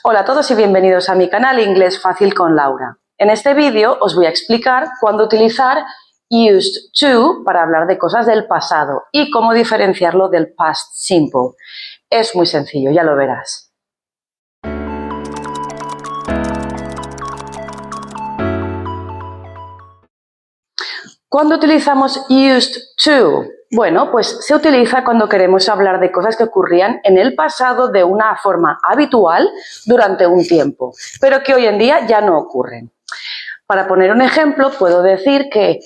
Hola a todos y bienvenidos a mi canal Inglés Fácil con Laura. En este vídeo os voy a explicar cuándo utilizar used to para hablar de cosas del pasado y cómo diferenciarlo del past simple. Es muy sencillo, ya lo verás. ¿Cuándo utilizamos used to? Bueno, pues se utiliza cuando queremos hablar de cosas que ocurrían en el pasado de una forma habitual durante un tiempo, pero que hoy en día ya no ocurren. Para poner un ejemplo, puedo decir que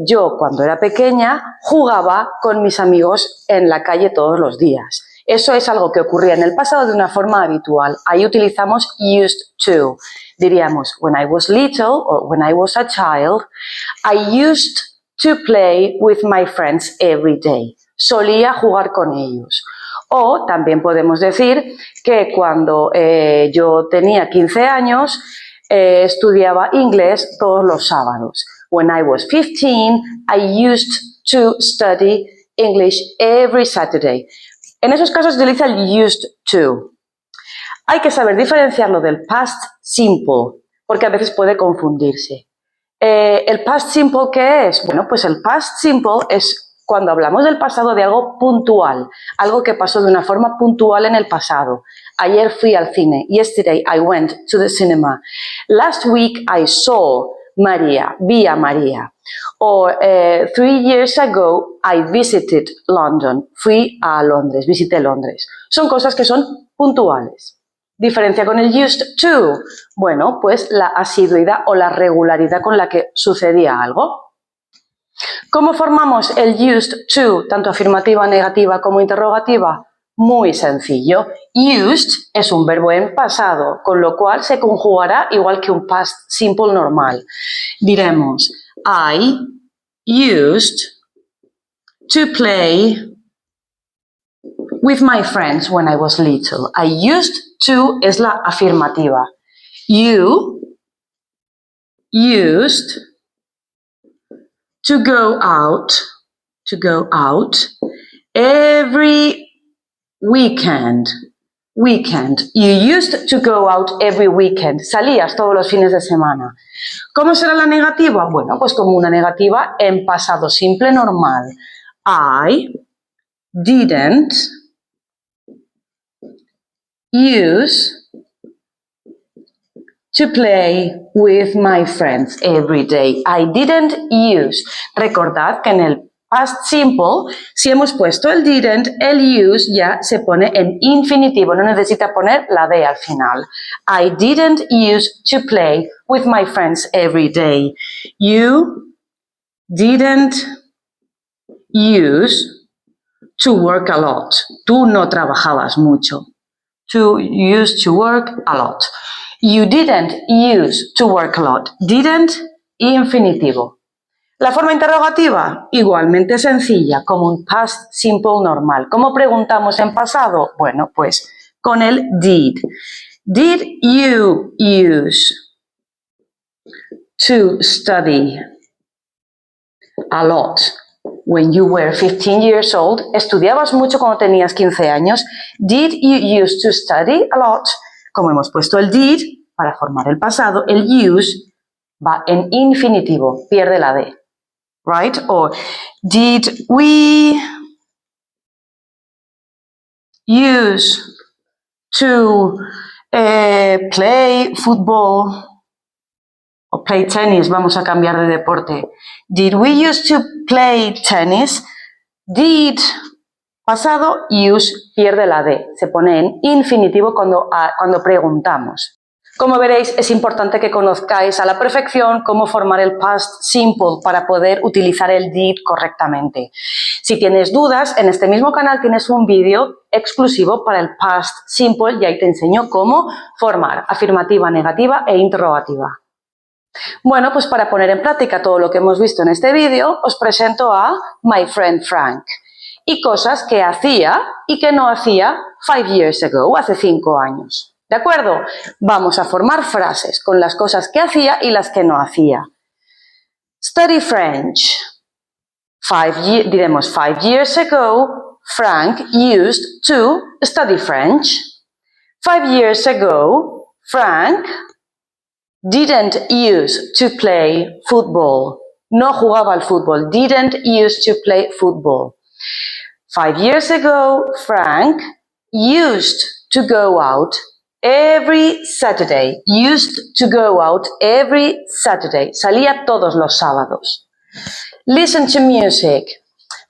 yo cuando era pequeña jugaba con mis amigos en la calle todos los días. Eso es algo que ocurría en el pasado de una forma habitual. Ahí utilizamos used to. Diríamos, when I was little or when I was a child, I used to play with my friends every day. Solía jugar con ellos. O también podemos decir que cuando yo tenía 15 años, estudiaba inglés todos los sábados. When I was 15, I used to study English every Saturday. En esos casos se utiliza el used to. Hay que saber diferenciarlo del past simple, porque a veces puede confundirse. ¿El past simple qué es? Bueno, pues el past simple es cuando hablamos del pasado de algo puntual, algo que pasó de una forma puntual en el pasado. Ayer fui al cine. Yesterday I went to the cinema. Last week I saw María, vi a María. O 3 years ago I visited London. Fui a Londres, visité Londres. Son cosas que son puntuales. ¿Diferencia con el used to? Bueno, pues la asiduidad o la regularidad con la que sucedía algo. ¿Cómo formamos el used to, tanto afirmativa, negativa como interrogativa? Muy sencillo. Used es un verbo en pasado, con lo cual se conjugará igual que un past simple normal. Diremos, I used to play with my friends when I was little. I used to es la afirmativa. You used to go out every weekend. You used to go out every weekend. Salías todos los fines de semana. ¿Cómo será la negativa? Bueno, pues como una negativa en pasado simple normal. I didn't use to play with my friends every day. I didn't use. Recordad que en el past simple, si hemos puesto el didn't, el use ya se pone en infinitivo, no necesita poner la D al final. I didn't use to play with my friends every day. You didn't use to work a lot. Tú no trabajabas mucho. To use to work a lot. You didn't use to work a lot. Didn't, infinitivo. La forma interrogativa, igualmente sencilla, como un past simple normal. ¿Cómo preguntamos en pasado? Bueno, pues con el did. Did you use to study a lot when you were 15 years old? ¿Estudiabas mucho cuando tenías 15 años? Did you use to study a lot? Como hemos puesto el did para formar el pasado, el use va en infinitivo, pierde la D. Right? Or did we use to play football o play tennis? Vamos a cambiar de deporte. Did we use to play tennis? Did, pasado, use, pierde la D. Se pone en infinitivo cuando preguntamos. Como veréis, es importante que conozcáis a la perfección cómo formar el past simple para poder utilizar el did correctamente. Si tienes dudas, en este mismo canal tienes un vídeo exclusivo para el past simple y ahí te enseño cómo formar afirmativa, negativa e interrogativa. Bueno, pues para poner en práctica todo lo que hemos visto en este vídeo, os presento a my friend Frank y cosas que hacía y que no hacía 5 years ago, hace 5 años. ¿De acuerdo? Vamos a formar frases con las cosas que hacía y las que no hacía. Study French. Diremos 5 years ago, Frank used to study French. 5 years ago, Frank didn't used to play football. No jugaba al fútbol. Didn't used to play football. 5 years ago, Frank used to go out every Saturday. Used to go out every Saturday. Salía todos los sábados. Listen to music.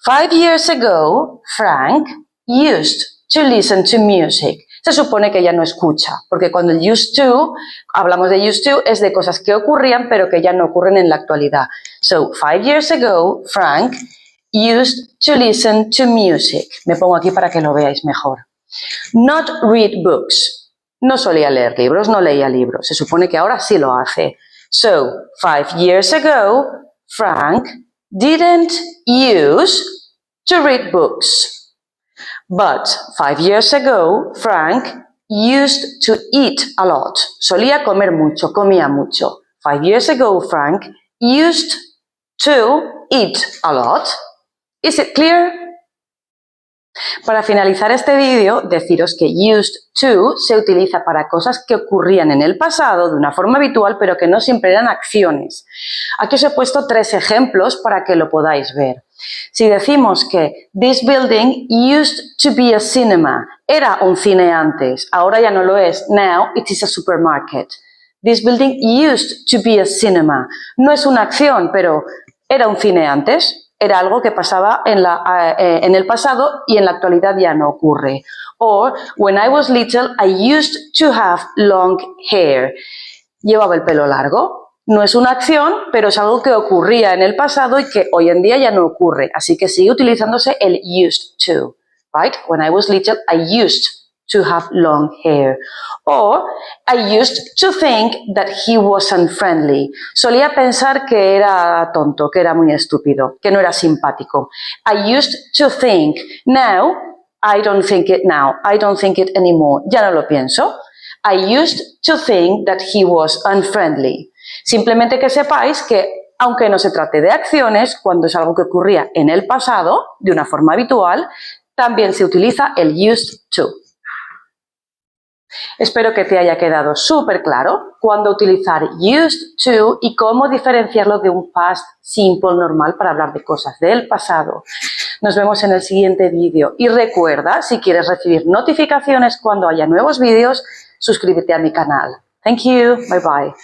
5 years ago, Frank used to listen to music. Se supone que ya no escucha, porque cuando el used to, hablamos de used to, es de cosas que ocurrían pero que ya no ocurren en la actualidad. So, 5 years ago, Frank used to listen to music. Me pongo aquí para que lo veáis mejor. Not read books. No solía leer libros, no leía libros. Se supone que ahora sí lo hace. So, 5 years ago, Frank didn't use to read books. But 5 years ago, Frank used to eat a lot. Solía comer mucho, comía mucho. 5 years ago, Frank used to eat a lot. Is it clear? Para finalizar este vídeo, deciros que used to se utiliza para cosas que ocurrían en el pasado de una forma habitual, pero que no siempre eran acciones. Aquí os he puesto 3 ejemplos para que lo podáis ver. Si decimos que this building used to be a cinema, era un cine antes, ahora ya no lo es, now it is a supermarket. This building used to be a cinema. No es una acción, pero era un cine antes. Era algo que pasaba en el pasado y en la actualidad ya no ocurre. Or, when I was little, I used to have long hair. Llevaba el pelo largo. No es una acción, pero es algo que ocurría en el pasado y que hoy en día ya no ocurre. Así que sigue utilizándose el used to. Right? When I was little, I used to have long hair. Or, I used to think that he wasn't friendly. Solía pensar que era tonto, que era muy estúpido, que no era simpático. I used to think. Now, I don't think it now. I don't think it anymore. Ya no lo pienso. I used to think that he was unfriendly. Simplemente que sepáis que, aunque no se trate de acciones, cuando es algo que ocurría en el pasado, de una forma habitual, también se utiliza el used to. Espero que te haya quedado súper claro cuándo utilizar used to y cómo diferenciarlo de un past simple normal para hablar de cosas del pasado. Nos vemos en el siguiente vídeo y recuerda, si quieres recibir notificaciones cuando haya nuevos vídeos, suscríbete a mi canal. Thank you. Bye bye.